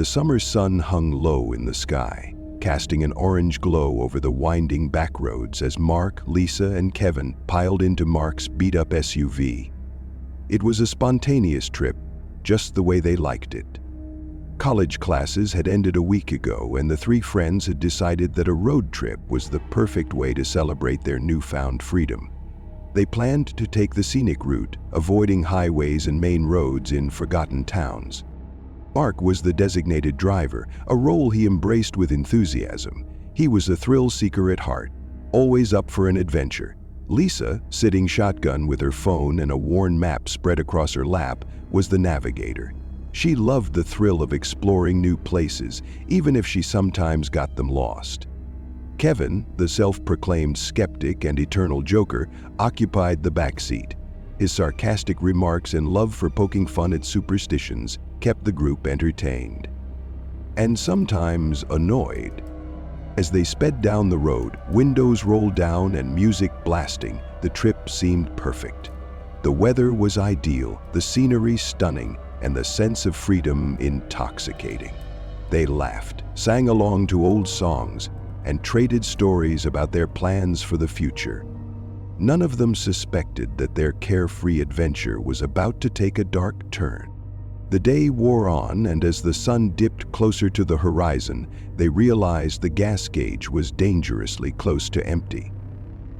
The summer sun hung low in the sky, casting an orange glow over the winding back roads as Mark, Lisa, and Kevin piled into Mark's beat-up SUV. It was a spontaneous trip, just the way they liked it. College classes had ended a week ago, and the three friends had decided that a road trip was the perfect way to celebrate their newfound freedom. They planned to take the scenic route, avoiding highways and main roads in forgotten towns. Mark was the designated driver, a role he embraced with enthusiasm. He was a thrill seeker at heart, always up for an adventure. Lisa, sitting shotgun with her phone and a worn map spread across her lap, was the navigator. She loved the thrill of exploring new places, even if she sometimes got them lost. Kevin, the self-proclaimed skeptic and eternal joker, occupied the back seat. His sarcastic remarks and love for poking fun at superstitions kept the group entertained. And sometimes annoyed. As they sped down the road, windows rolled down and music blasting, the trip seemed perfect. The weather was ideal, the scenery stunning, and the sense of freedom intoxicating. They laughed, sang along to old songs, and traded stories about their plans for the future. None of them suspected that their carefree adventure was about to take a dark turn. The day wore on, and as the sun dipped closer to the horizon, they realized the gas gauge was dangerously close to empty.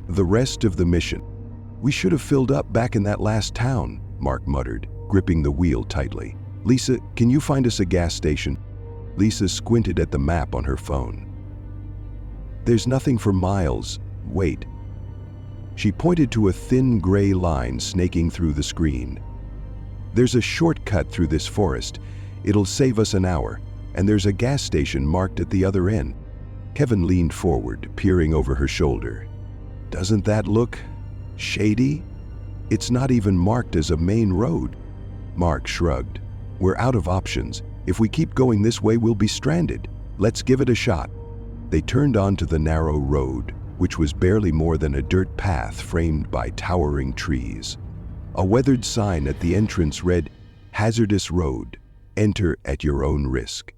The rest of the mission. "We should have filled up back in that last town," Mark muttered, gripping the wheel tightly. "Lisa, can you find us a gas station?" Lisa squinted at the map on her phone. "There's nothing for miles. Wait." She pointed to a thin gray line snaking through the screen. "There's a shortcut through this forest. It'll save us an hour, and there's a gas station marked at the other end." Kevin leaned forward, peering over her shoulder. "Doesn't that look shady? It's not even marked as a main road." Mark shrugged. "We're out of options. If we keep going this way, we'll be stranded. Let's give it a shot." They turned onto the narrow road, which was barely more than a dirt path framed by towering trees. A weathered sign at the entrance read, "Hazardous Road. Enter at your own risk."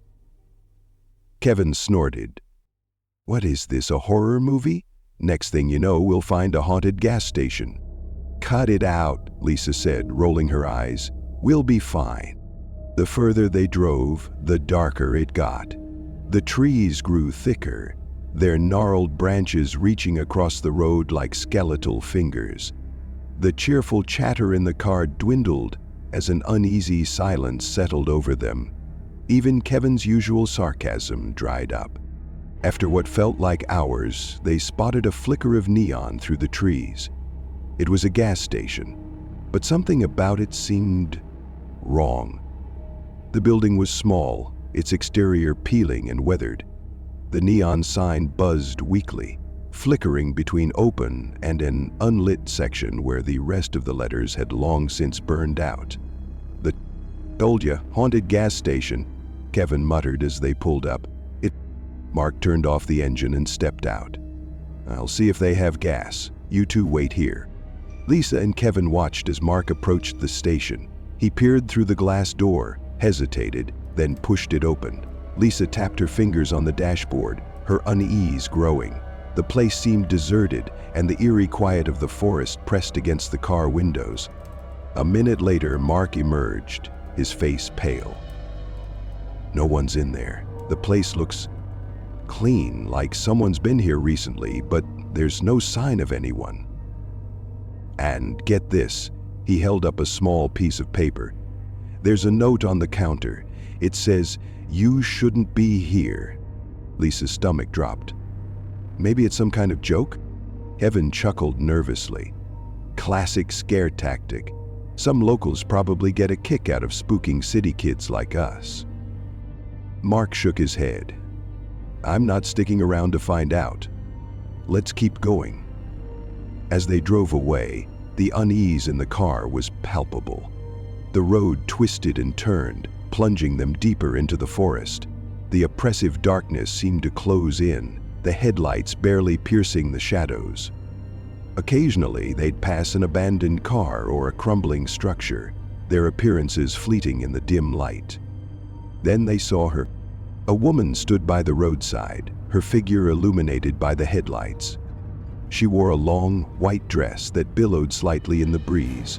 Kevin snorted. "What is this, a horror movie? Next thing you know, we'll find a haunted gas station." "Cut it out," Lisa said, rolling her eyes. "We'll be fine." The further they drove, the darker it got. The trees grew thicker, their gnarled branches reaching across the road like skeletal fingers. The cheerful chatter in the car dwindled as an uneasy silence settled over them. Even Kevin's usual sarcasm dried up. After what felt like hours, they spotted a flicker of neon through the trees. It was a gas station, but something about it seemed wrong. The building was small, its exterior peeling and weathered. The neon sign buzzed weakly, flickering between open and an unlit section where the rest of the letters had long since burned out. "The told ya, haunted gas station," Kevin muttered as they pulled up. Mark turned off the engine and stepped out. "I'll see if they have gas. You two wait here." Lisa and Kevin watched as Mark approached the station. He peered through the glass door, hesitated, then pushed it open. Lisa tapped her fingers on the dashboard, her unease growing. The place seemed deserted, and the eerie quiet of the forest pressed against the car windows. A minute later, Mark emerged, his face pale. "No one's in there. The place looks clean, like someone's been here recently, but there's no sign of anyone." And get this, he held up a small piece of paper. "There's a note on the counter. It says, 'You shouldn't be here.'" Lisa's stomach dropped. "Maybe it's some kind of joke?" Kevin chuckled nervously. "Classic scare tactic. Some locals probably get a kick out of spooking city kids like us." Mark shook his head. "I'm not sticking around to find out. Let's keep going." As they drove away, the unease in the car was palpable. The road twisted and turned, plunging them deeper into the forest. The oppressive darkness seemed to close in, the headlights barely piercing the shadows. Occasionally, they'd pass an abandoned car or a crumbling structure, their appearances fleeting in the dim light. Then they saw her, A woman stood by the roadside, her figure illuminated by the headlights. She wore a long, white dress that billowed slightly in the breeze.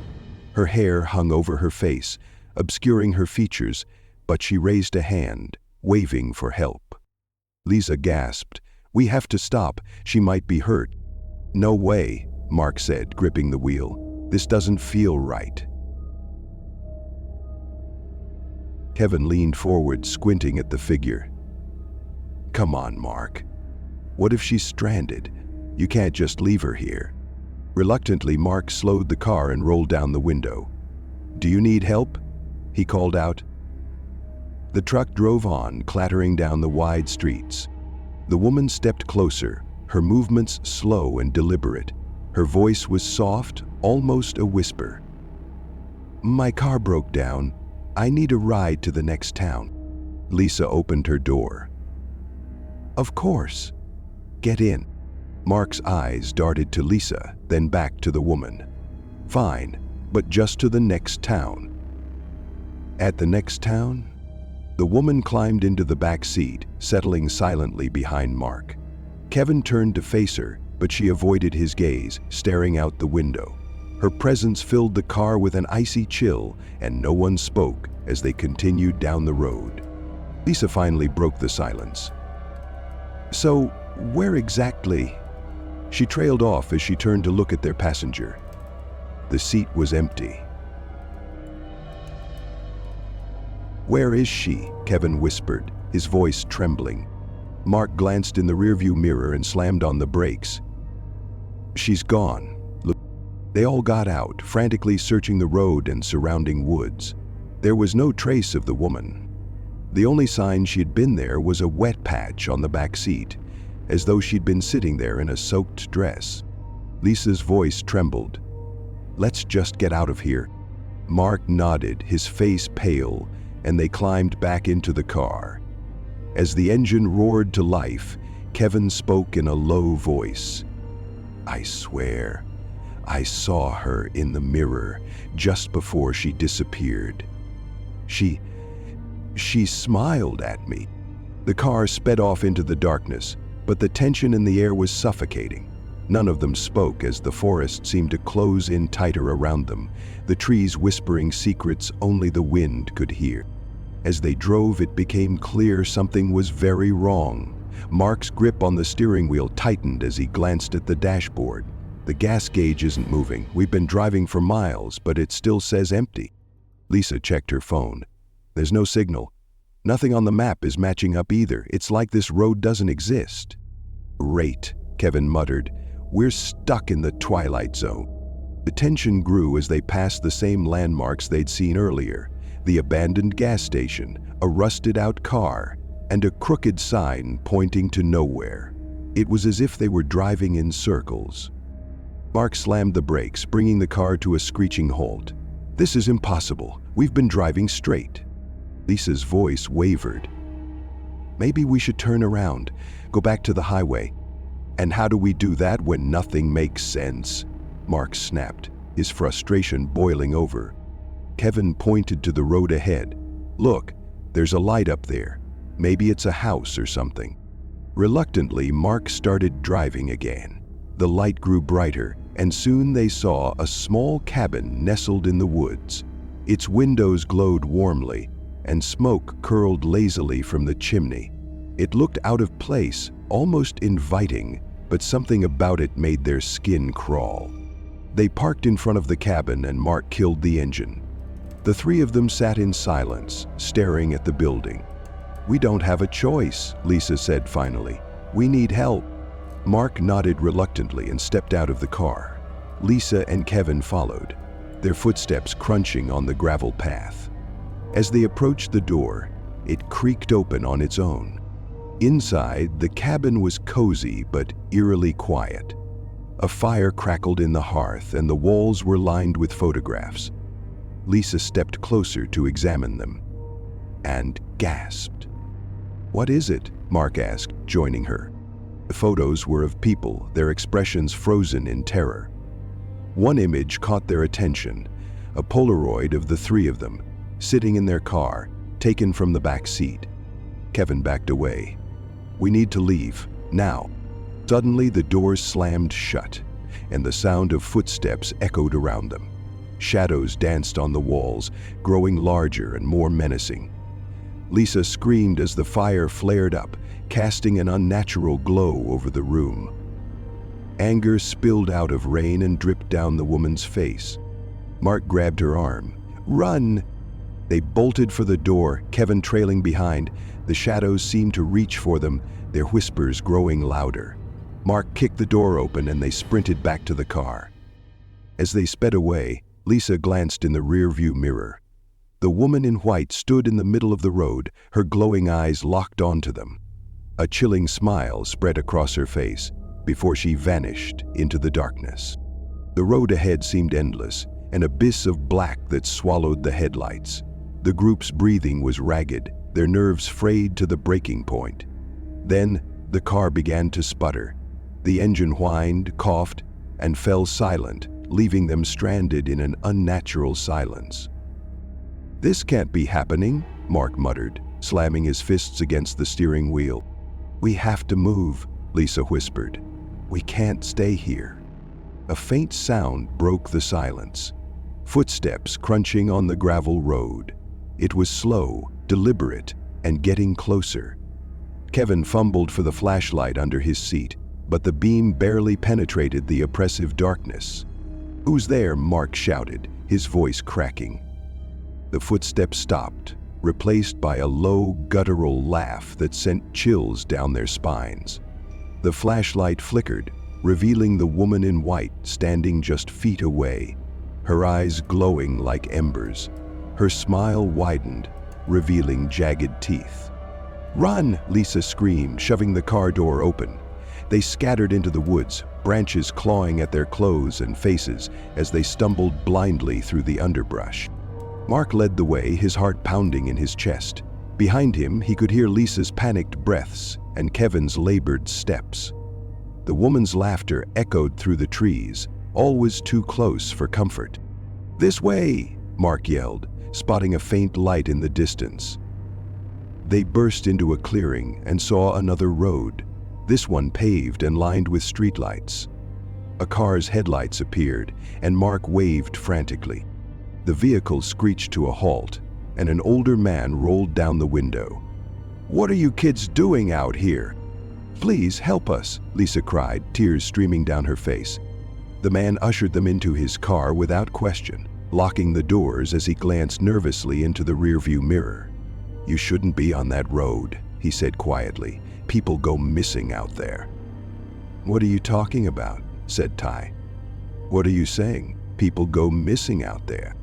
Her hair hung over her face, obscuring her features, but she raised a hand, waving for help. Lisa gasped. "We have to stop. She might be hurt." "No way," Mark said, gripping the wheel. "This doesn't feel right." Kevin leaned forward, squinting at the figure. "Come on, Mark. What if she's stranded? You can't just leave her here." Reluctantly, Mark slowed the car and rolled down the window. "Do you need help?" he called out. The truck drove on, clattering down the wide streets. The woman stepped closer, her movements slow and deliberate. Her voice was soft, almost a whisper. "My car broke down. I need a ride to the next town." Lisa opened her door. "Of course. Get in." Mark's eyes darted to Lisa, then back to the woman. "Fine, but just to the next town." At the next town? The woman climbed into the back seat, settling silently behind Mark. Kevin turned to face her, but she avoided his gaze, staring out the window. Her presence filled the car with an icy chill, and no one spoke as they continued down the road. Lisa finally broke the silence. "So, where exactly?" She trailed off as she turned to look at their passenger. The seat was empty. "Where is she?" Kevin whispered, his voice trembling. Mark glanced in the rearview mirror and slammed on the brakes. "She's gone." Look. They all got out, frantically searching the road and surrounding woods. There was no trace of the woman. The only sign she'd been there was a wet patch on the back seat, as though she'd been sitting there in a soaked dress. Lisa's voice trembled. "Let's just get out of here." Mark nodded, his face pale, and they climbed back into the car. As the engine roared to life, Kevin spoke in a low voice. "I swear, I saw her in the mirror just before she disappeared. She smiled at me." The car sped off into the darkness, but the tension in the air was suffocating. None of them spoke as the forest seemed to close in tighter around them, the trees whispering secrets only the wind could hear. As they drove, it became clear something was very wrong. Mark's grip on the steering wheel tightened as he glanced at the dashboard. "The gas gauge isn't moving. We've been driving for miles, but it still says empty." Lisa checked her phone. "There's no signal. Nothing on the map is matching up either. It's like this road doesn't exist." "Great," Kevin muttered. "We're stuck in the twilight zone." The tension grew as they passed the same landmarks they'd seen earlier. The abandoned gas station, a rusted-out car, and a crooked sign pointing to nowhere. It was as if they were driving in circles. Mark slammed the brakes, bringing the car to a screeching halt. "This is impossible. We've been driving straight." Lisa's voice wavered. "Maybe we should turn around, go back to the highway." "And how do we do that when nothing makes sense?" Mark snapped, his frustration boiling over. Kevin pointed to the road ahead. "Look, there's a light up there. Maybe it's a house or something." Reluctantly, Mark started driving again. The light grew brighter, and soon they saw a small cabin nestled in the woods. Its windows glowed warmly, and smoke curled lazily from the chimney. It looked out of place, almost inviting, but something about it made their skin crawl. They parked in front of the cabin and Mark killed the engine. The three of them sat in silence, staring at the building. "We don't have a choice," Lisa said finally. "We need help." Mark nodded reluctantly and stepped out of the car. Lisa and Kevin followed, their footsteps crunching on the gravel path. As they approached the door, it creaked open on its own. Inside, the cabin was cozy but eerily quiet. A fire crackled in the hearth and the walls were lined with photographs. Lisa stepped closer to examine them and gasped. "What is it?" Mark asked, joining her. The photos were of people, their expressions frozen in terror. One image caught their attention, a Polaroid of the three of them, sitting in their car, taken from the back seat. Kevin backed away. "We need to leave, now." Suddenly, the doors slammed shut, and the sound of footsteps echoed around them. Shadows danced on the walls, growing larger and more menacing. Lisa screamed as the fire flared up, casting an unnatural glow over the room. Anger spilled out of rain and dripped down the woman's face. Mark grabbed her arm. "Run!" They bolted for the door, Kevin trailing behind. The shadows seemed to reach for them, their whispers growing louder. Mark kicked the door open and they sprinted back to the car. As they sped away, Lisa glanced in the rearview mirror. The woman in white stood in the middle of the road, her glowing eyes locked onto them. A chilling smile spread across her face before she vanished into the darkness. The road ahead seemed endless, an abyss of black that swallowed the headlights. The group's breathing was ragged, their nerves frayed to the breaking point. Then the car began to sputter. The engine whined, coughed, and fell silent, leaving them stranded in an unnatural silence. "This can't be happening," Mark muttered, slamming his fists against the steering wheel. "We have to move," Lisa whispered. "We can't stay here." A faint sound broke the silence. Footsteps crunching on the gravel road. It was slow, deliberate, and getting closer. Kevin fumbled for the flashlight under his seat, but the beam barely penetrated the oppressive darkness. "Who's there?" Mark shouted, his voice cracking. The footsteps stopped, replaced by a low, guttural laugh that sent chills down their spines. The flashlight flickered, revealing the woman in white standing just feet away, her eyes glowing like embers. Her smile widened, revealing jagged teeth. "Run!" Lisa screamed, shoving the car door open. They scattered into the woods, branches clawing at their clothes and faces as they stumbled blindly through the underbrush. Mark led the way, his heart pounding in his chest. Behind him, he could hear Lisa's panicked breaths and Kevin's labored steps. The woman's laughter echoed through the trees, always too close for comfort. "This way!" Mark yelled, spotting a faint light in the distance. They burst into a clearing and saw another road, this one paved and lined with streetlights. A car's headlights appeared, and Mark waved frantically. The vehicle screeched to a halt, and an older man rolled down the window. "What are you kids doing out here?" "Please help us," Lisa cried, tears streaming down her face. The man ushered them into his car without question, locking the doors as he glanced nervously into the rearview mirror. "You shouldn't be on that road," he said quietly. "People go missing out there." "What are you talking about?" said Ty. "What are you saying? People go missing out there?"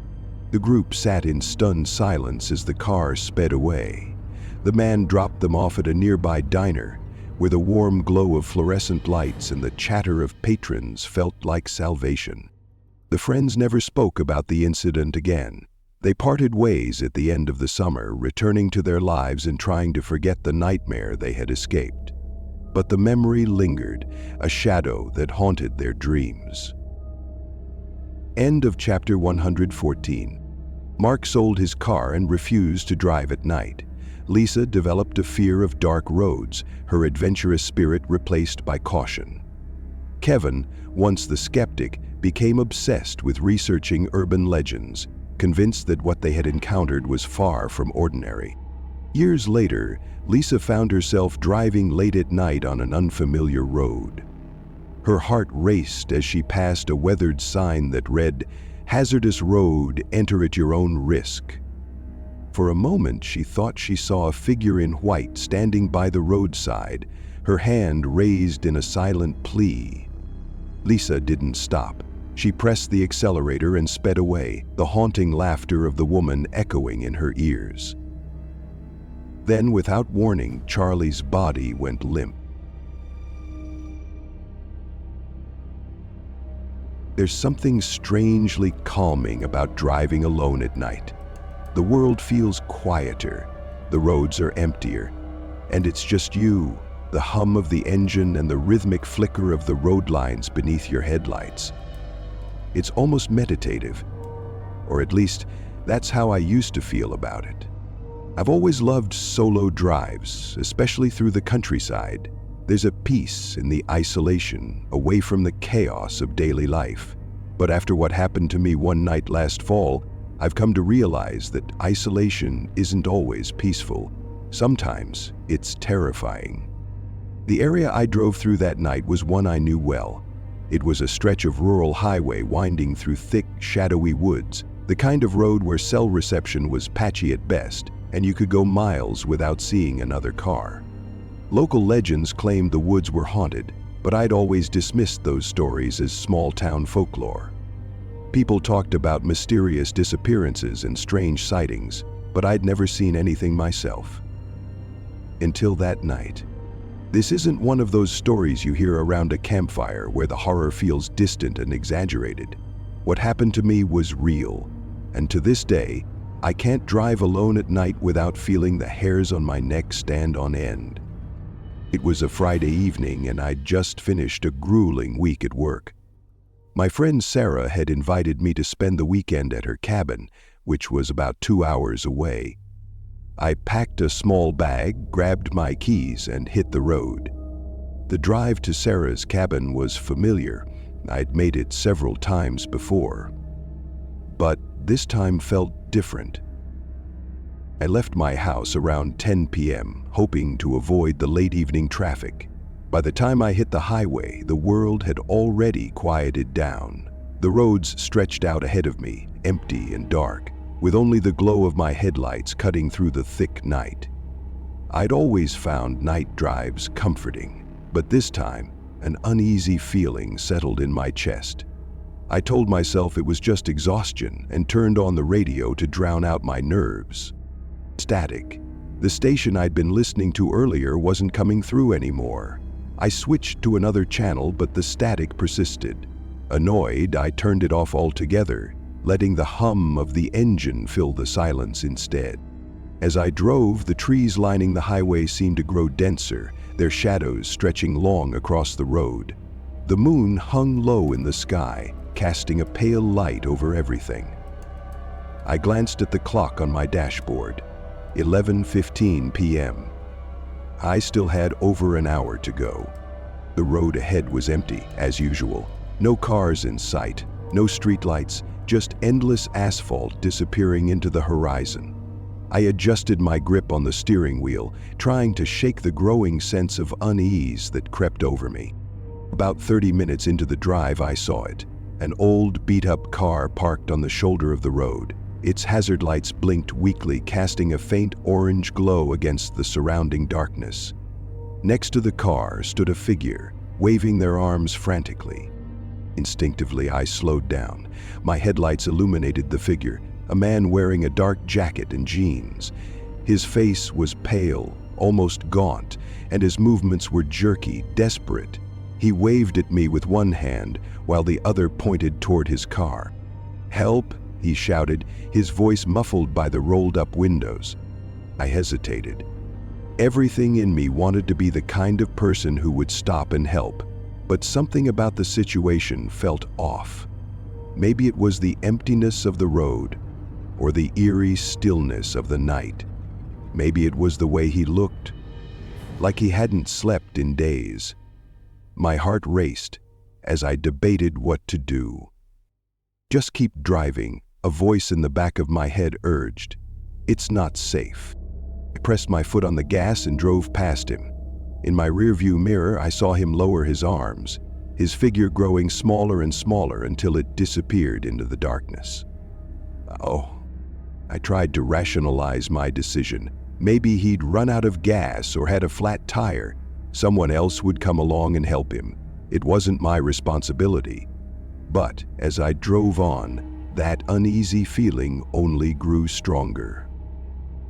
The group sat in stunned silence as the car sped away. The man dropped them off at a nearby diner, where the warm glow of fluorescent lights and the chatter of patrons felt like salvation. The friends never spoke about the incident again. They parted ways at the end of the summer, returning to their lives and trying to forget the nightmare they had escaped. But the memory lingered, a shadow that haunted their dreams. End of chapter 114. Mark sold his car and refused to drive at night. Lisa developed a fear of dark roads, her adventurous spirit replaced by caution. Kevin, once the skeptic, became obsessed with researching urban legends, convinced that what they had encountered was far from ordinary. Years later, Lisa found herself driving late at night on an unfamiliar road. Her heart raced as she passed a weathered sign that read, "Hazardous road, enter at your own risk." For a moment, she thought she saw a figure in white standing by the roadside, her hand raised in a silent plea. Lisa didn't stop. She pressed the accelerator and sped away, the haunting laughter of the woman echoing in her ears. Then, without warning, Charlie's body went limp. There's something strangely calming about driving alone at night. The world feels quieter, the roads are emptier, and it's just you, the hum of the engine and the rhythmic flicker of the road lines beneath your headlights. It's almost meditative, or at least that's how I used to feel about it. I've always loved solo drives, especially through the countryside. There's a peace in the isolation, away from the chaos of daily life. But after what happened to me one night last fall, I've come to realize that isolation isn't always peaceful. Sometimes it's terrifying. The area I drove through that night was one I knew well. It was a stretch of rural highway winding through thick, shadowy woods, the kind of road where cell reception was patchy at best, and you could go miles without seeing another car. Local legends claimed the woods were haunted, but I'd always dismissed those stories as small-town folklore. People talked about mysterious disappearances and strange sightings, but I'd never seen anything myself. Until that night. This isn't one of those stories you hear around a campfire where the horror feels distant and exaggerated. What happened to me was real, and to this day, I can't drive alone at night without feeling the hairs on my neck stand on end. It was a Friday evening and I'd just finished a grueling week at work. My friend Sarah had invited me to spend the weekend at her cabin, which was about 2 hours away. I packed a small bag, grabbed my keys, and hit the road. The drive to Sarah's cabin was familiar. I'd made it several times before. But this time felt different. I left my house around 10 p.m., hoping to avoid the late evening traffic. By the time I hit the highway, the world had already quieted down. The roads stretched out ahead of me, empty and dark, with only the glow of my headlights cutting through the thick night. I'd always found night drives comforting, but this time, an uneasy feeling settled in my chest. I told myself it was just exhaustion and turned on the radio to drown out my nerves. Static. The station I'd been listening to earlier wasn't coming through anymore. I switched to another channel, but the static persisted. Annoyed, I turned it off altogether, letting the hum of the engine fill the silence instead. As I drove, the trees lining the highway seemed to grow denser, their shadows stretching long across the road. The moon hung low in the sky, casting a pale light over everything. I glanced at the clock on my dashboard. 11:15 p.m. I still had over an hour to go. The road ahead was empty, as usual. No cars in sight, no streetlights, just endless asphalt disappearing into the horizon. I adjusted my grip on the steering wheel, trying to shake the growing sense of unease that crept over me. About 30 minutes into the drive, I saw it. An old, beat-up car parked on the shoulder of the road. Its hazard lights blinked weakly, casting a faint orange glow against the surrounding darkness. Next to the car stood a figure, waving their arms frantically. Instinctively, I slowed down. My headlights illuminated the figure, a man wearing a dark jacket and jeans. His face was pale, almost gaunt, and his movements were jerky, desperate. He waved at me with one hand, while the other pointed toward his car. "Help!" he shouted, his voice muffled by the rolled-up windows. I hesitated. Everything in me wanted to be the kind of person who would stop and help, but something about the situation felt off. Maybe it was the emptiness of the road, or the eerie stillness of the night. Maybe it was the way he looked, like he hadn't slept in days. My heart raced as I debated what to do. "Just keep driving," a voice in the back of my head urged. "It's not safe." I pressed my foot on the gas and drove past him. In my rearview mirror, I saw him lower his arms, his figure growing smaller and smaller until it disappeared into the darkness. Oh, I tried to rationalize my decision. Maybe he'd run out of gas or had a flat tire. Someone else would come along and help him. It wasn't my responsibility. But as I drove on, that uneasy feeling only grew stronger.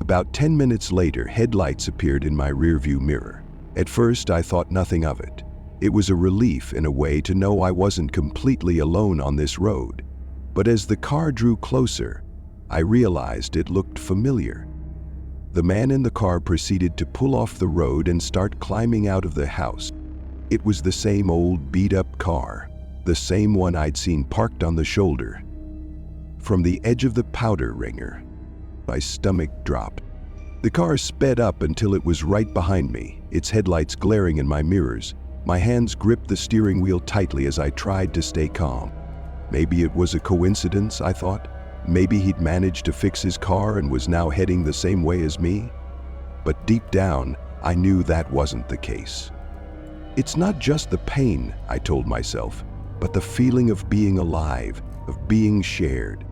About 10 minutes later, headlights appeared in my rearview mirror. At first, I thought nothing of it. It was a relief in a way to know I wasn't completely alone on this road. But as the car drew closer, I realized it looked familiar. The man in the car proceeded to pull off the road and start climbing out of the house. It was the same old beat-up car, the same one I'd seen parked on the shoulder. From the edge of the powder ringer, my stomach dropped. The car sped up until it was right behind me, its headlights glaring in my mirrors. My hands gripped the steering wheel tightly as I tried to stay calm. Maybe it was a coincidence, I thought. Maybe he'd managed to fix his car and was now heading the same way as me. But deep down, I knew that wasn't the case. It's not just the pain, I told myself, but the feeling of being alive, of being shared.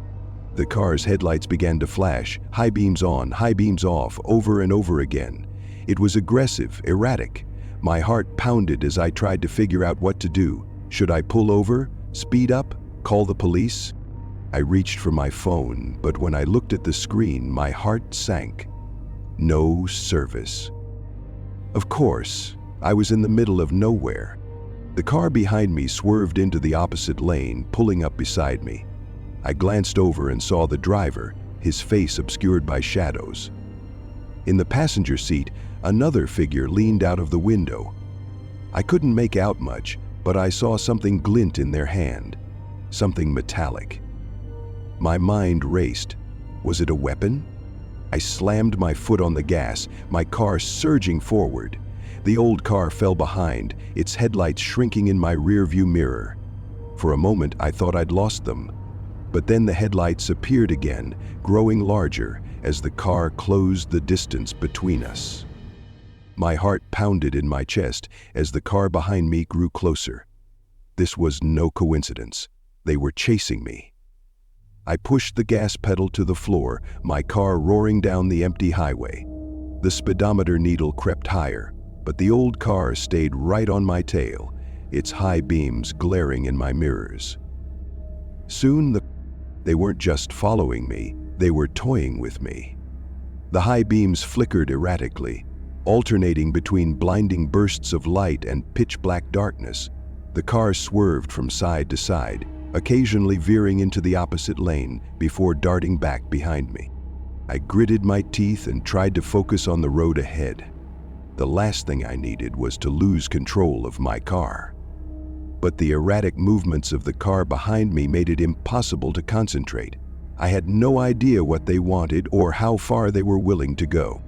The car's headlights began to flash, high beams on, high beams off, over and over again. It was aggressive, erratic. My heart pounded as I tried to figure out what to do. Should I pull over, speed up, call the police? I reached for my phone, but when I looked at the screen, my heart sank. No service. Of course, I was in the middle of nowhere. The car behind me swerved into the opposite lane, pulling up beside me. I glanced over and saw the driver, his face obscured by shadows. In the passenger seat, another figure leaned out of the window. I couldn't make out much, but I saw something glint in their hand, something metallic. My mind raced. Was it a weapon? I slammed my foot on the gas, my car surging forward. The old car fell behind, its headlights shrinking in my rearview mirror. For a moment, I thought I'd lost them. But then the headlights appeared again, growing larger as the car closed the distance between us. My heart pounded in my chest as the car behind me grew closer. This was no coincidence. They were chasing me. I pushed the gas pedal to the floor, my car roaring down the empty highway. The speedometer needle crept higher, but the old car stayed right on my tail, its high beams glaring in my mirrors. Soon they weren't just following me, they were toying with me. The high beams flickered erratically, alternating between blinding bursts of light and pitch-black darkness. The car swerved from side to side, occasionally veering into the opposite lane before darting back behind me. I gritted my teeth and tried to focus on the road ahead. The last thing I needed was to lose control of my car. But the erratic movements of the car behind me made it impossible to concentrate. I had no idea what they wanted or how far they were willing to go.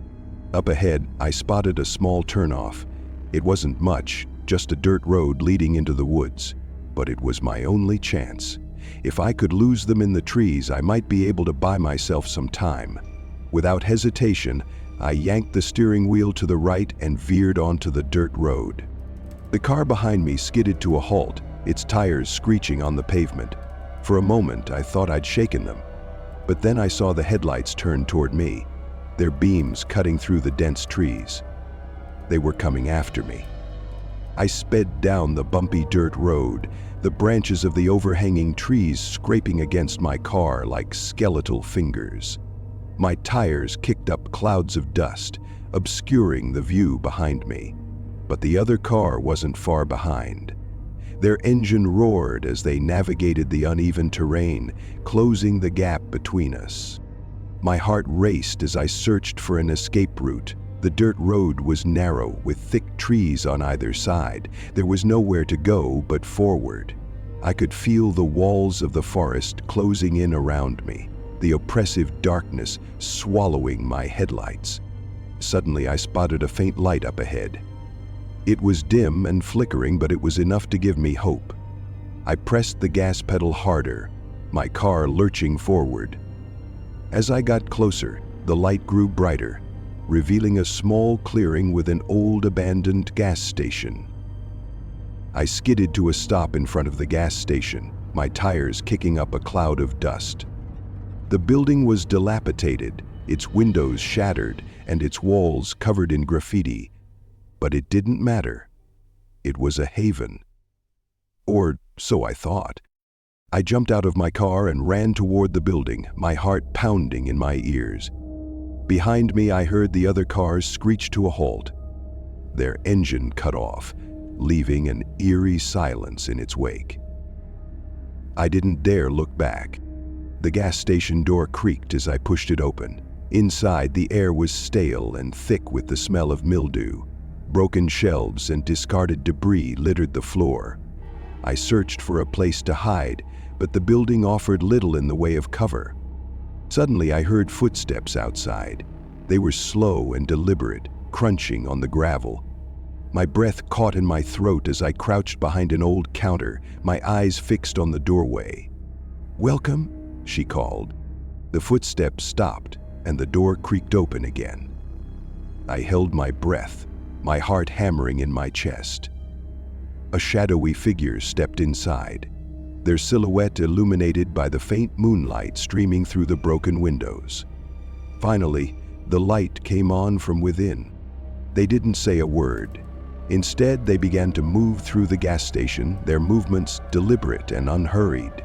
Up ahead, I spotted a small turnoff. It wasn't much, just a dirt road leading into the woods. But it was my only chance. If I could lose them in the trees, I might be able to buy myself some time. Without hesitation, I yanked the steering wheel to the right and veered onto the dirt road. The car behind me skidded to a halt, its tires screeching on the pavement. For a moment, I thought I'd shaken them. But then I saw the headlights turn toward me, their beams cutting through the dense trees. They were coming after me. I sped down the bumpy dirt road, the branches of the overhanging trees scraping against my car like skeletal fingers. My tires kicked up clouds of dust, obscuring the view behind me. But the other car wasn't far behind. Their engine roared as they navigated the uneven terrain, closing the gap between us. My heart raced as I searched for an escape route. The dirt road was narrow, with thick trees on either side. There was nowhere to go but forward. I could feel the walls of the forest closing in around me, the oppressive darkness swallowing my headlights. Suddenly, I spotted a faint light up ahead. It was dim and flickering, but it was enough to give me hope. I pressed the gas pedal harder, my car lurching forward. As I got closer, the light grew brighter, revealing a small clearing with an old abandoned gas station. I skidded to a stop in front of the gas station, my tires kicking up a cloud of dust. The building was dilapidated, its windows shattered and its walls covered in graffiti. But it didn't matter. It was a haven. Or so I thought. I jumped out of my car and ran toward the building, my heart pounding in my ears. Behind me, I heard the other cars screech to a halt. Their engine cut off, leaving an eerie silence in its wake. I didn't dare look back. The gas station door creaked as I pushed it open. Inside, the air was stale and thick with the smell of mildew. Broken shelves and discarded debris littered the floor. I searched for a place to hide, but the building offered little in the way of cover. Suddenly, I heard footsteps outside. They were slow and deliberate, crunching on the gravel. My breath caught in my throat as I crouched behind an old counter, my eyes fixed on the doorway. "Welcome," she called. The footsteps stopped, and the door creaked open again. I held my breath, my heart hammering in my chest. A shadowy figure stepped inside, their silhouette illuminated by the faint moonlight streaming through the broken windows. Finally, the light came on from within. They didn't say a word. Instead, they began to move through the gas station, their movements deliberate and unhurried.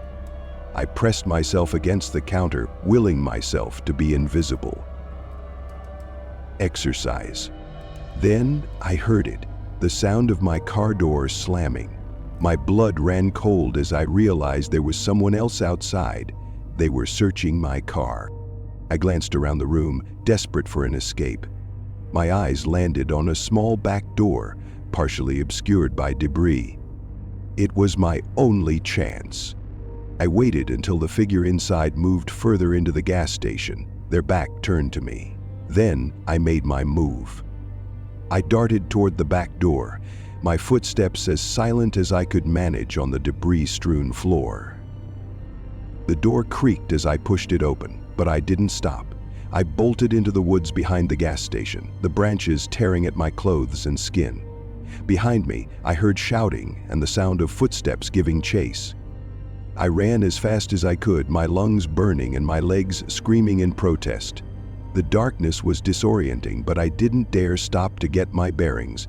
I pressed myself against the counter, willing myself to be invisible. Exercise. Then I heard it, the sound of my car door slamming. My blood ran cold as I realized there was someone else outside. They were searching my car. I glanced around the room, desperate for an escape. My eyes landed on a small back door, partially obscured by debris. It was my only chance. I waited until the figure inside moved further into the gas station, their back turned to me. Then I made my move. I darted toward the back door, my footsteps as silent as I could manage on the debris-strewn floor. The door creaked as I pushed it open, but I didn't stop. I bolted into the woods behind the gas station, the branches tearing at my clothes and skin. Behind me, I heard shouting and the sound of footsteps giving chase. I ran as fast as I could, my lungs burning and my legs screaming in protest. The darkness was disorienting, but I didn't dare stop to get my bearings.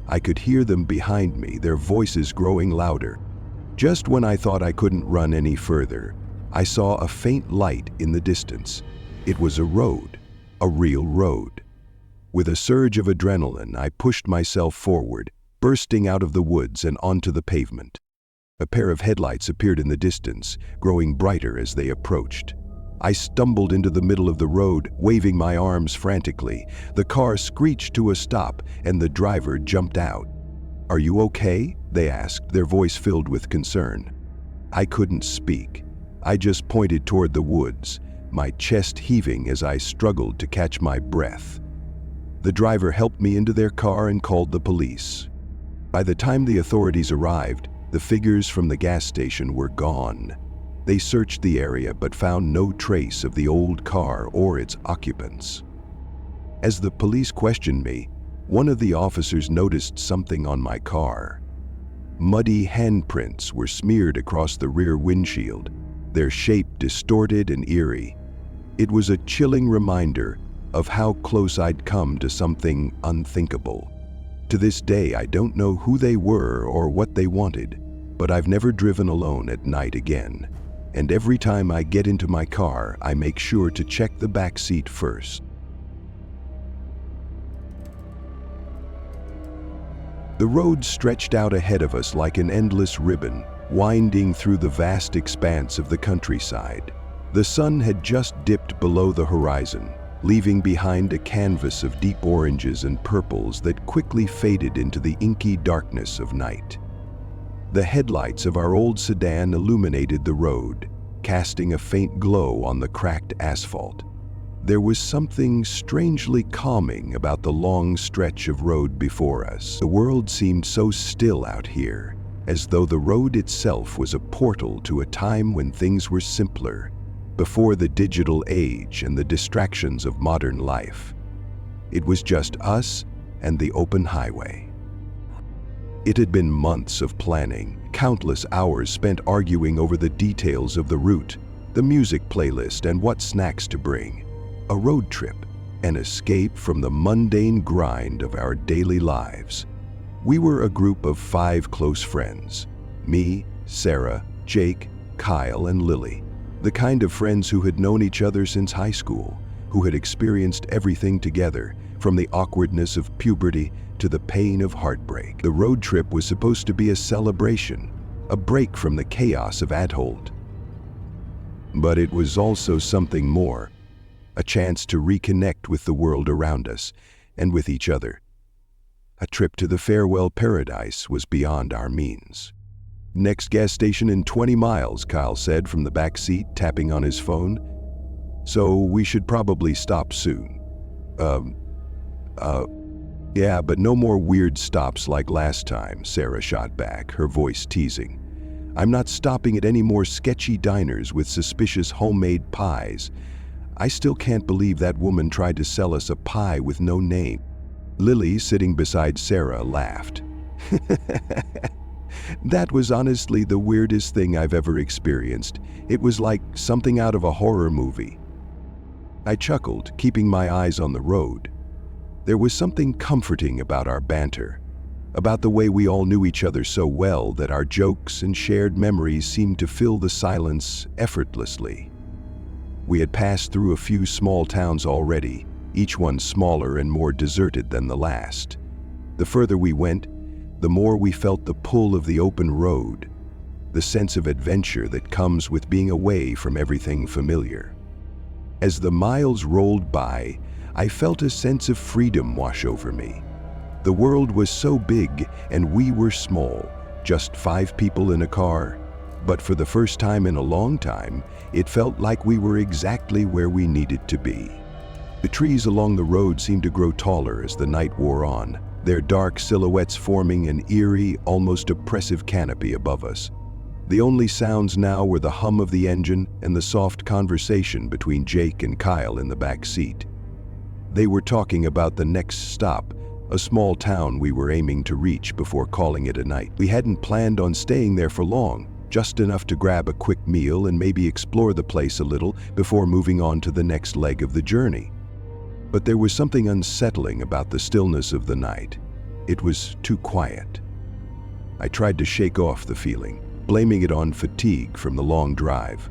I could hear them behind me, their voices growing louder. Just when I thought I couldn't run any further, I saw a faint light in the distance. It was a road, a real road. With a surge of adrenaline, I pushed myself forward, bursting out of the woods and onto the pavement. A pair of headlights appeared in the distance, growing brighter as they approached. I stumbled into the middle of the road, waving my arms frantically. The car screeched to a stop, and the driver jumped out. "Are you okay?" they asked, their voice filled with concern. I couldn't speak. I just pointed toward the woods, my chest heaving as I struggled to catch my breath. The driver helped me into their car and called the police. By the time the authorities arrived, the figures from the gas station were gone. They searched the area but found no trace of the old car or its occupants. As the police questioned me, one of the officers noticed something on my car. Muddy handprints were smeared across the rear windshield, their shape distorted and eerie. It was a chilling reminder of how close I'd come to something unthinkable. To this day, I don't know who they were or what they wanted, but I've never driven alone at night again. And every time I get into my car, I make sure to check the back seat first. The road stretched out ahead of us like an endless ribbon, winding through the vast expanse of the countryside. The sun had just dipped below the horizon, leaving behind a canvas of deep oranges and purples that quickly faded into the inky darkness of night. The headlights of our old sedan illuminated the road, casting a faint glow on the cracked asphalt. There was something strangely calming about the long stretch of road before us. The world seemed so still out here, as though the road itself was a portal to a time when things were simpler, before the digital age and the distractions of modern life. It was just us and the open highway. It had been months of planning, countless hours spent arguing over the details of the route, the music playlist, and what snacks to bring. A road trip, an escape from the mundane grind of our daily lives. We were a group of 5 close friends: me, Sarah, Jake, Kyle, and Lily. The kind of friends who had known each other since high school, who had experienced everything together, from the awkwardness of puberty to the pain of heartbreak. The road trip was supposed to be a celebration, a break from the chaos of adulthood. But it was also something more, a chance to reconnect with the world around us and with each other. A trip to the farewell paradise was beyond our means. "Next gas station in 20 miles, Kyle said from the back seat, tapping on his phone. "So we should probably stop soon." Um, yeah, but no more weird stops like last time, Sarah shot back, her voice teasing. I'm not stopping at any more sketchy diners with suspicious homemade pies. I still can't believe that woman tried to sell us a pie with no name. Lily, sitting beside Sarah, laughed. That was honestly the weirdest thing I've ever experienced. It was like something out of a horror movie. I chuckled, keeping my eyes on the road. There was something comforting about our banter, about the way we all knew each other so well that our jokes and shared memories seemed to fill the silence effortlessly. We had passed through a few small towns already, each one smaller and more deserted than the last. The further we went, the more we felt the pull of the open road, the sense of adventure that comes with being away from everything familiar. As the miles rolled by, I felt a sense of freedom wash over me. The world was so big and we were small, just 5 people in a car. But for the first time in a long time, it felt like we were exactly where we needed to be. The trees along the road seemed to grow taller as the night wore on, their dark silhouettes forming an eerie, almost oppressive canopy above us. The only sounds now were the hum of the engine and the soft conversation between Jake and Kyle in the back seat. They were talking about the next stop, a small town we were aiming to reach before calling it a night. We hadn't planned on staying there for long, just enough to grab a quick meal and maybe explore the place a little before moving on to the next leg of the journey. But there was something unsettling about the stillness of the night. It was too quiet. I tried to shake off the feeling, blaming it on fatigue from the long drive.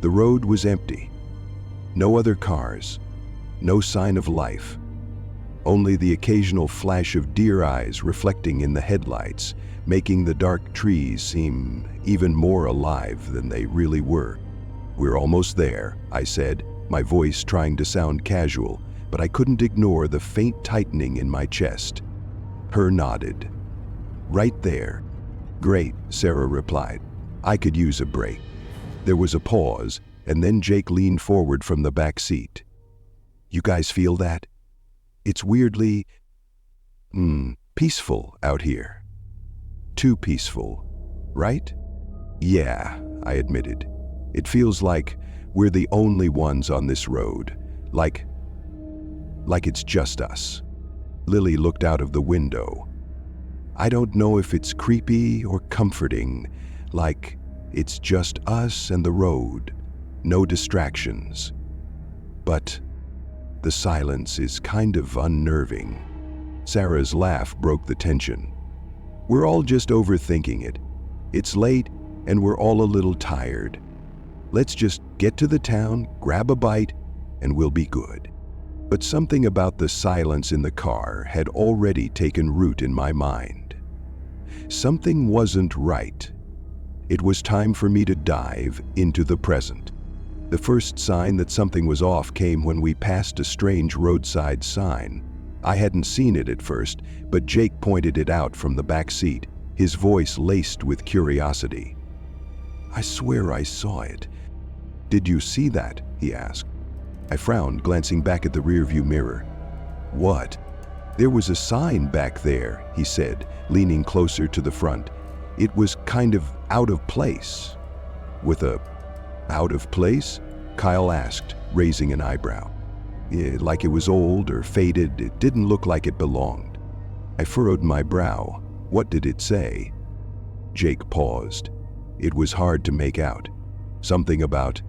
The road was empty. No other cars. No sign of life. Only the occasional flash of deer eyes reflecting in the headlights, making the dark trees seem even more alive than they really were. We're almost there, I said, my voice trying to sound casual, but I couldn't ignore the faint tightening in my chest. Her nodded. Right there. Great, Sarah replied. I could use a break. There was a pause, and then Jake leaned forward from the back seat. You guys feel that? It's weirdly, peaceful out here. Too peaceful, right? Yeah, I admitted. It feels like we're the only ones on this road, like it's just us. Lily looked out of the window. I don't know if it's creepy or comforting, like it's just us and the road, no distractions. But the silence is kind of unnerving. Sarah's laugh broke the tension. We're all just overthinking it. It's late and we're all a little tired. Let's just get to the town, grab a bite, and we'll be good. But something about the silence in the car had already taken root in my mind. Something wasn't right. It was time for me to dive into the present. The first sign that something was off came when we passed a strange roadside sign. I hadn't seen it at first, but Jake pointed it out from the back seat, his voice laced with curiosity. I swear I saw it. Did you see that? He asked. I frowned, glancing back at the rearview mirror. What? There was a sign back there, he said, leaning closer to the front. It was kind of out of place. With a out of place? Kyle asked, raising an eyebrow. Like it was old or faded, it didn't look like it belonged. I furrowed my brow. What did it say? Jake paused. It was hard to make out. Something about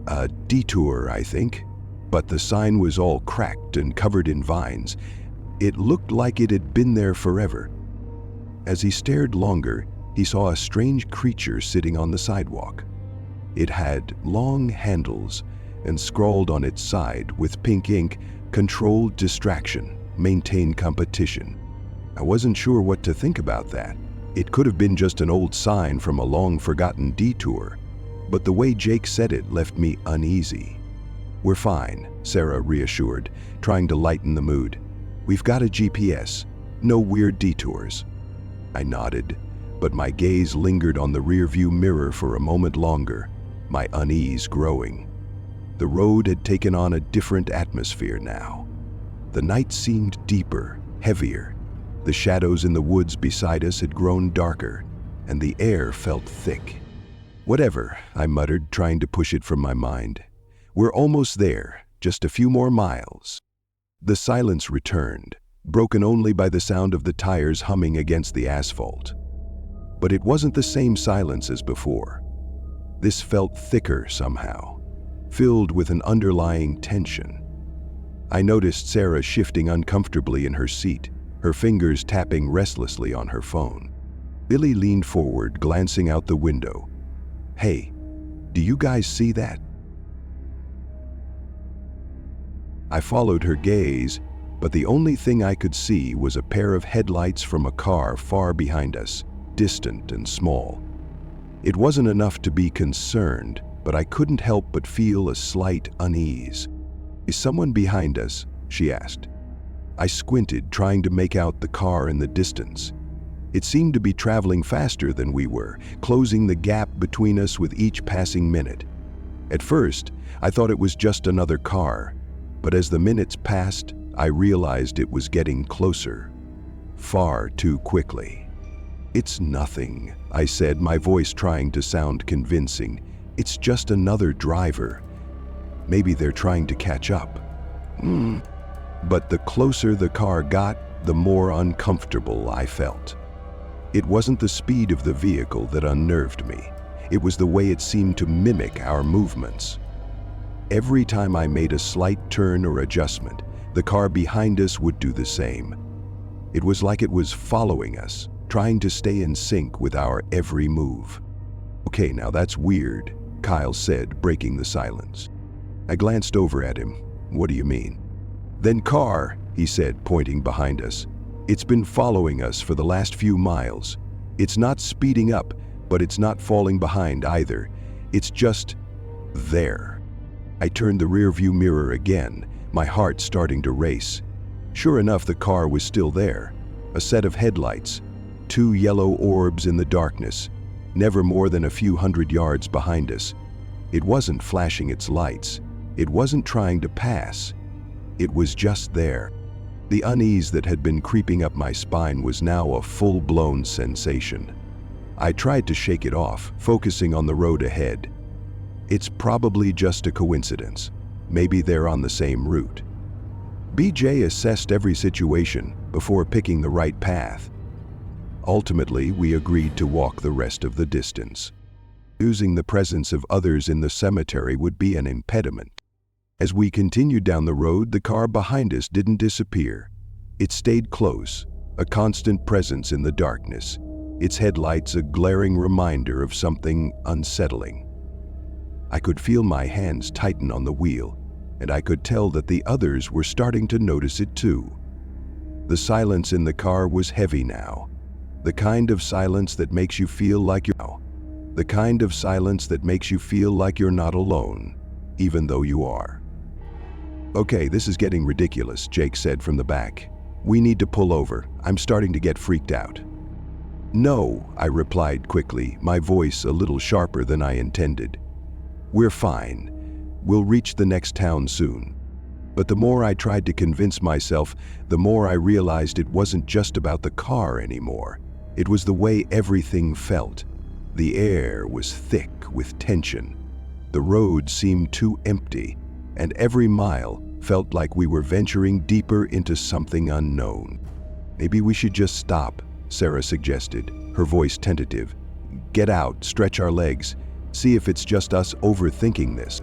a detour, I think. But the sign was all cracked and covered in vines. It looked like it had been there forever. As he stared longer, he saw a strange creature sitting on the sidewalk. It had long handles and scrawled on its side with pink ink, "Controlled distraction, maintain competition." I wasn't sure what to think about that. It could have been just an old sign from a long-forgotten detour, but the way Jake said it left me uneasy. We're fine, Sarah reassured, trying to lighten the mood. We've got a GPS, no weird detours. I nodded, but my gaze lingered on the rearview mirror for a moment longer, my unease growing. The road had taken on a different atmosphere now. The night seemed deeper, heavier. The shadows in the woods beside us had grown darker, and the air felt thick. "Whatever," I muttered, trying to push it from my mind. "We're almost there, just a few more miles." The silence returned, broken only by the sound of the tires humming against the asphalt. But it wasn't the same silence as before. This felt thicker somehow, filled with an underlying tension. I noticed Sarah shifting uncomfortably in her seat, her fingers tapping restlessly on her phone. Billy leaned forward, glancing out the window. "Hey, do you guys see that?" I followed her gaze, but the only thing I could see was a pair of headlights from a car far behind us, distant and small. It wasn't enough to be concerned, but I couldn't help but feel a slight unease. "Is someone behind us?" she asked. I squinted, trying to make out the car in the distance. It seemed to be traveling faster than we were, closing the gap between us with each passing minute. At first, I thought it was just another car, but as the minutes passed, I realized it was getting closer. Far too quickly. "It's nothing," I said, my voice trying to sound convincing. "It's just another driver. Maybe they're trying to catch up." But the closer the car got, the more uncomfortable I felt. It wasn't the speed of the vehicle that unnerved me. It was the way it seemed to mimic our movements. Every time I made a slight turn or adjustment, the car behind us would do the same. It was like it was following us, trying to stay in sync with our every move. "Okay, now that's weird," Kyle said, breaking the silence. I glanced over at him. "What do you mean?" "Then car," he said, pointing behind us. "It's been following us for the last few miles. It's not speeding up, but it's not falling behind either. It's just there." I turned the rearview mirror again, my heart starting to race. Sure enough, the car was still there. A set of headlights, two yellow orbs in the darkness, never more than a few hundred yards behind us. It wasn't flashing its lights. It wasn't trying to pass. It was just there. The unease that had been creeping up my spine was now a full-blown sensation. I tried to shake it off, focusing on the road ahead. It's probably just a coincidence. Maybe they're on the same route. BJ assessed every situation before picking the right path. Ultimately, we agreed to walk the rest of the distance. Losing the presence of others in the cemetery would be an impediment. As we continued down the road, the car behind us didn't disappear. It stayed close, a constant presence in the darkness, its headlights a glaring reminder of something unsettling. I could feel my hands tighten on the wheel, and I could tell that the others were starting to notice it too. The silence in the car was heavy now, the kind of silence that makes you feel like you're not alone, even though you are. "Okay, this is getting ridiculous," Jake said from the back. "We need to pull over. I'm starting to get freaked out." "No," I replied quickly, my voice a little sharper than I intended. "We're fine. We'll reach the next town soon." But the more I tried to convince myself, the more I realized it wasn't just about the car anymore. It was the way everything felt. The air was thick with tension. The road seemed too empty, and every mile felt like we were venturing deeper into something unknown. "Maybe we should just stop," Sarah suggested, her voice tentative. "Get out, stretch our legs, see if it's just us overthinking this."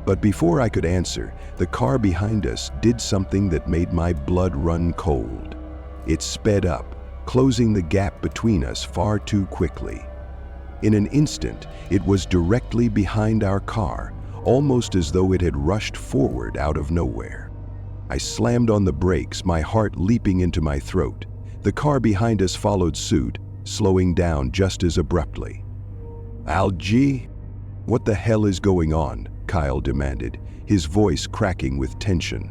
But before I could answer, the car behind us did something that made my blood run cold. It sped up, closing the gap between us far too quickly. In an instant, it was directly behind our car, almost as though it had rushed forward out of nowhere. I slammed on the brakes, my heart leaping into my throat. The car behind us followed suit, slowing down just as abruptly. "Algie? What the hell is going on?" Kyle demanded, his voice cracking with tension.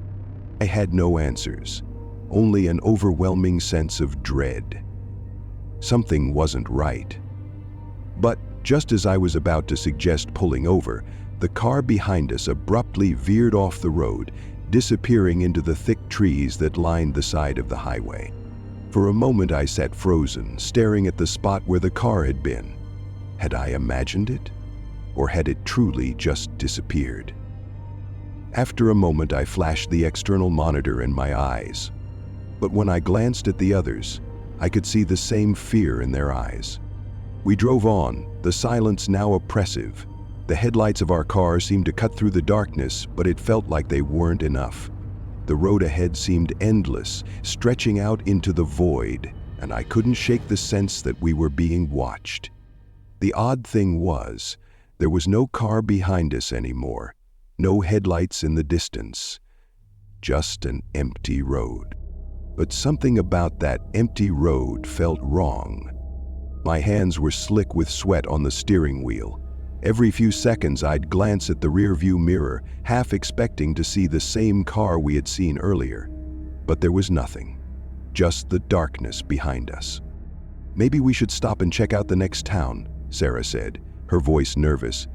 I had no answers, only an overwhelming sense of dread. Something wasn't right. But just as I was about to suggest pulling over, The car behind us abruptly veered off the road, disappearing into the thick trees that lined the side of the highway. For a moment I sat frozen, staring at the spot where the car had been. Had I imagined it? Or had it truly just disappeared? After a moment I flashed the external monitor in my eyes. But when I glanced at the others, I could see the same fear in their eyes. We drove on, the silence now oppressive. The headlights of our car seemed to cut through the darkness, but it felt like they weren't enough. The road ahead seemed endless, stretching out into the void, and I couldn't shake the sense that we were being watched. The odd thing was, there was no car behind us anymore, no headlights in the distance, just an empty road. But something about that empty road felt wrong. My hands were slick with sweat on the steering wheel. Every few seconds I'd glance at the rearview mirror, half expecting to see the same car we had seen earlier. But there was nothing, just the darkness behind us. "Maybe we should stop and check out the next town," Sarah said, her voice nervous.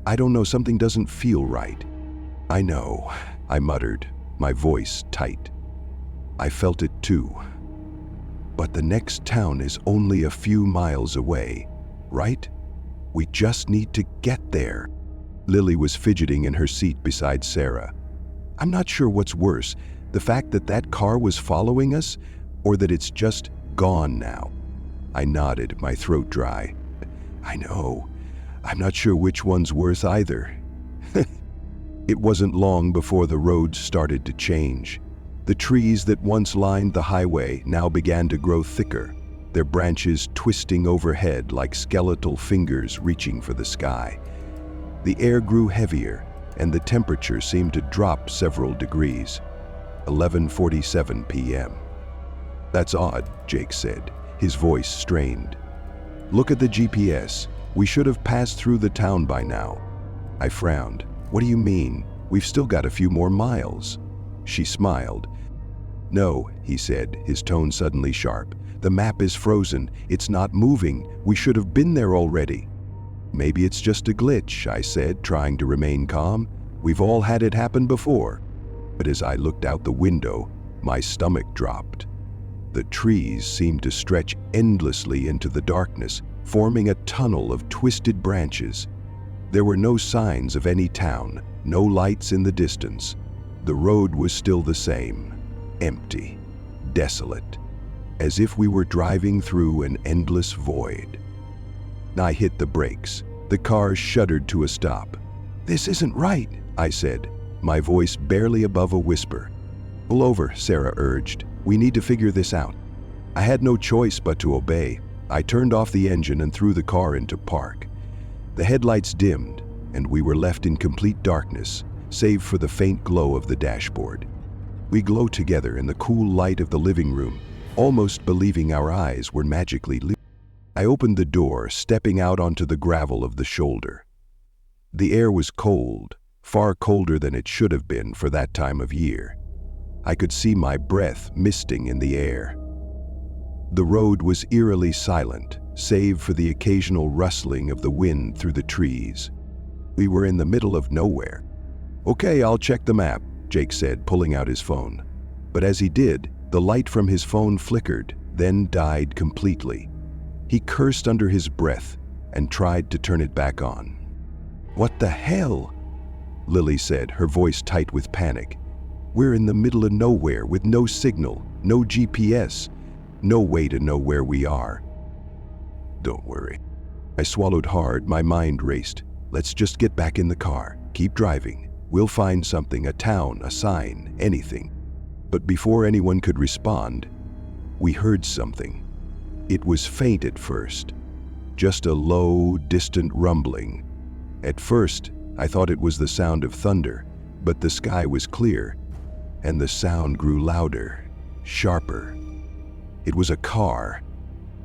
"I don't know, something doesn't feel right." "I know," I muttered, my voice tight. I felt it too. "But the next town is only a few miles away, right? We just need to get there." Lily was fidgeting in her seat beside Sarah. "I'm not sure what's worse, the fact that that car was following us, or that it's just gone now." I nodded, my throat dry. "I know. I'm not sure which one's worse either." It wasn't long before the road started to change. The trees that once lined the highway now began to grow thicker, their branches twisting overhead like skeletal fingers reaching for the sky. The air grew heavier, and the temperature seemed to drop several degrees. 11:47 p.m. "That's odd," Jake said, his voice strained. "Look at the GPS. We should have passed through the town by now." I frowned. "What do you mean? We've still got a few more miles." She smiled. "No," he said, his tone suddenly sharp. "The map is frozen. It's not moving. We should have been there already." "Maybe it's just a glitch," I said, trying to remain calm. "We've all had it happen before." But as I looked out the window, my stomach dropped. The trees seemed to stretch endlessly into the darkness, forming a tunnel of twisted branches. There were no signs of any town, no lights in the distance. The road was still the same, empty, desolate, as if we were driving through an endless void. I hit the brakes. The car shuddered to a stop. "This isn't right," I said, my voice barely above a whisper. "Pull over," Sarah urged. "We need to figure this out." I had no choice but to obey. I turned off the engine and threw the car into park. The headlights dimmed, and we were left in complete darkness, save for the faint glow of the dashboard. We glowed together in the cool light of the living room, almost believing our eyes were magically lit. I opened the door, stepping out onto the gravel of the shoulder. The air was cold, far colder than it should have been for that time of year. I could see my breath misting in the air. The road was eerily silent, save for the occasional rustling of the wind through the trees. We were in the middle of nowhere. "Okay, I'll check the map," Jake said, pulling out his phone. But as he did, the light from his phone flickered, then died completely. He cursed under his breath and tried to turn it back on. "What the hell?" Lily said, her voice tight with panic. "We're in the middle of nowhere with no signal, no GPS, no way to know where we are." "Don't worry." I swallowed hard, my mind raced. "Let's just get back in the car. Keep driving. We'll find something, a town, a sign, anything." But before anyone could respond, we heard something. It was faint at first, just a low, distant rumbling. At first, I thought it was the sound of thunder, but the sky was clear, and the sound grew louder, sharper. It was a car,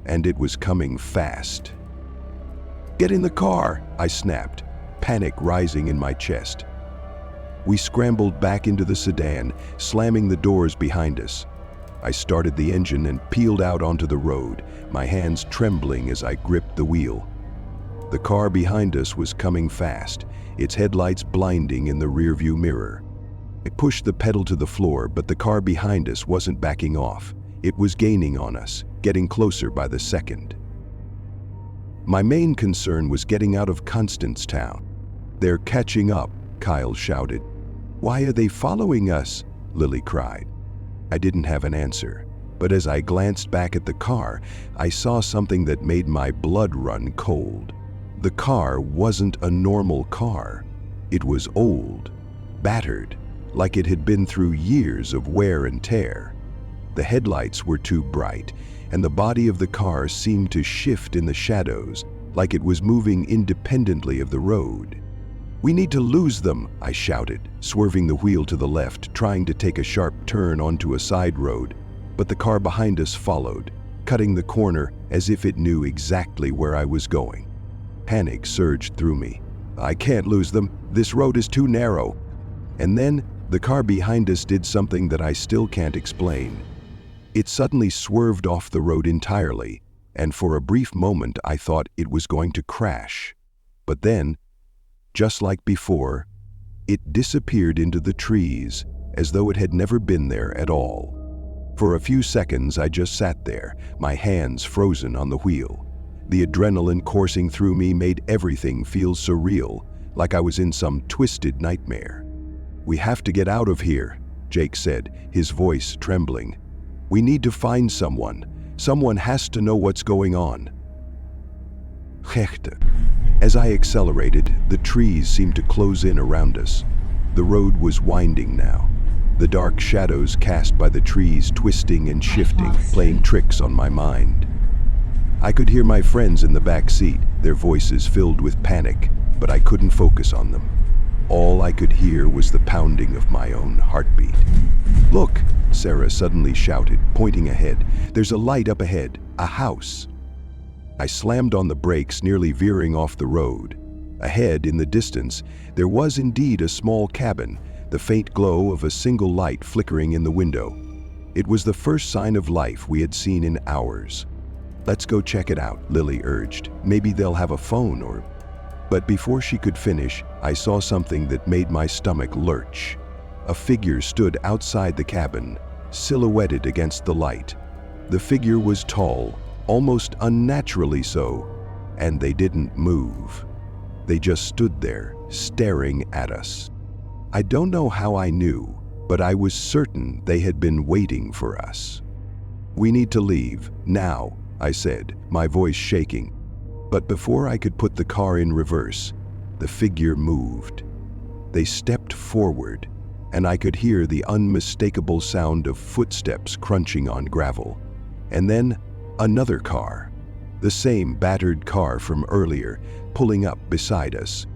and it was coming fast. "Get in the car," I snapped, panic rising in my chest. We scrambled back into the sedan, slamming the doors behind us. I started the engine and peeled out onto the road, my hands trembling as I gripped the wheel. The car behind us was coming fast, its headlights blinding in the rearview mirror. I pushed the pedal to the floor, but the car behind us wasn't backing off. It was gaining on us, getting closer by the second. My main concern was getting out of Constance-town. "They're catching up," Kyle shouted. "Why are they following us?" Lily cried. I didn't have an answer, but as I glanced back at the car, I saw something that made my blood run cold. The car wasn't a normal car. It was old, battered, like it had been through years of wear and tear. The headlights were too bright, and the body of the car seemed to shift in the shadows, like it was moving independently of the road. "We need to lose them," I shouted, swerving the wheel to the left, trying to take a sharp turn onto a side road, but the car behind us followed, cutting the corner as if it knew exactly where I was going. Panic surged through me. "I can't lose them. This road is too narrow." And then the car behind us did something that I still can't explain. It suddenly swerved off the road entirely, and for a brief moment I thought it was going to crash. But then, just like before, it disappeared into the trees as though it had never been there at all. For a few seconds I just sat there, my hands frozen on the wheel. The adrenaline coursing through me made everything feel surreal, like I was in some twisted nightmare. "We have to get out of here," Jake said, his voice trembling. "We need to find someone. Someone has to know what's going on." As I accelerated, the trees seemed to close in around us. The road was winding now, the dark shadows cast by the trees twisting and shifting, playing tricks on my mind. I could hear my friends in the back seat, their voices filled with panic, but I couldn't focus on them. All I could hear was the pounding of my own heartbeat. "Look," Sarah suddenly shouted, pointing ahead. "There's a light up ahead, a house." I slammed on the brakes, nearly veering off the road. Ahead, in the distance, there was indeed a small cabin, the faint glow of a single light flickering in the window. It was the first sign of life we had seen in hours. "Let's go check it out," Lily urged. "Maybe they'll have a phone or—" But before she could finish, I saw something that made my stomach lurch. A figure stood outside the cabin, silhouetted against the light. The figure was tall, almost unnaturally so, and they didn't move. They just stood there, staring at us. I don't know how I knew, but I was certain they had been waiting for us. "We need to leave, now," I said, my voice shaking. But before I could put the car in reverse, the figure moved. They stepped forward, and I could hear the unmistakable sound of footsteps crunching on gravel. And then another car, the same battered car from earlier, pulling up beside us.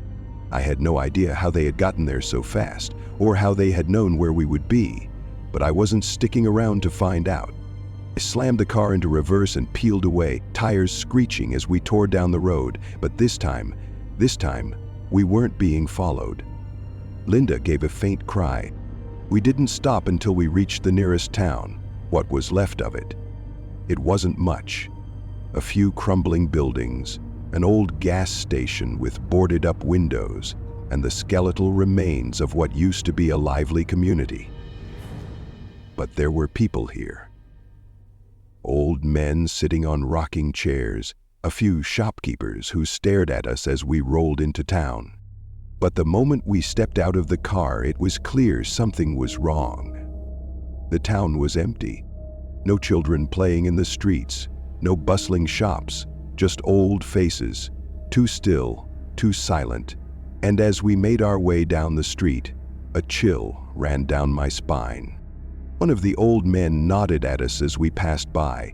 I had no idea how they had gotten there so fast, or how they had known where we would be, but I wasn't sticking around to find out. I slammed the car into reverse and peeled away, tires screeching as we tore down the road, but this time, we weren't being followed. Linda gave a faint cry. We didn't stop until we reached the nearest town, what was left of it. It wasn't much. A few crumbling buildings, an old gas station with boarded-up windows, and the skeletal remains of what used to be a lively community. But there were people here. Old men sitting on rocking chairs, a few shopkeepers who stared at us as we rolled into town. But the moment we stepped out of the car, it was clear something was wrong. The town was empty. No children playing in the streets, no bustling shops, just old faces, too still, too silent. And as we made our way down the street, a chill ran down my spine. One of the old men nodded at us as we passed by.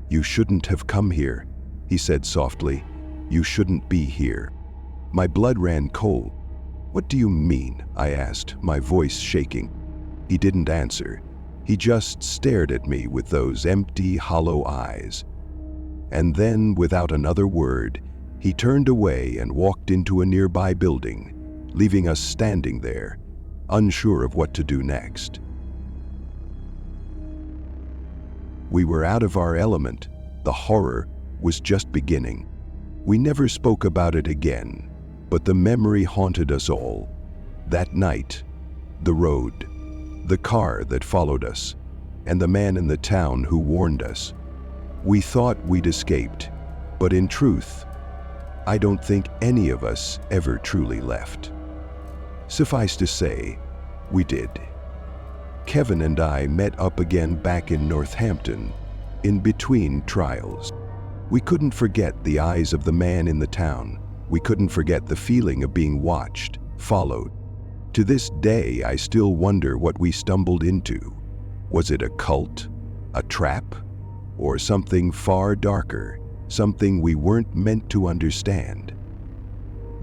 "You shouldn't have come here," he said softly. "You shouldn't be here." My blood ran cold. "What do you mean?" I asked, my voice shaking. He didn't answer. He just stared at me with those empty, hollow eyes. And then, without another word, he turned away and walked into a nearby building, leaving us standing there, unsure of what to do next. We were out of our element. The horror was just beginning. We never spoke about it again. But the memory haunted us all. That night, the road, the car that followed us, and the man in the town who warned us. We thought we'd escaped, but in truth, I don't think any of us ever truly left. Suffice to say, we did. Kevin and I met up again back in Northampton, in between trials. We couldn't forget the eyes of the man in the town. We couldn't forget the feeling of being watched, followed. To this day, I still wonder what we stumbled into. Was it a cult, a trap, or something far darker, something we weren't meant to understand?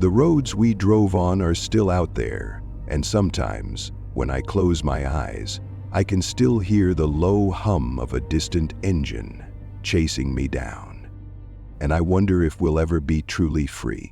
The roads we drove on are still out there, and sometimes, when I close my eyes, I can still hear the low hum of a distant engine chasing me down. And I wonder if we'll ever be truly free.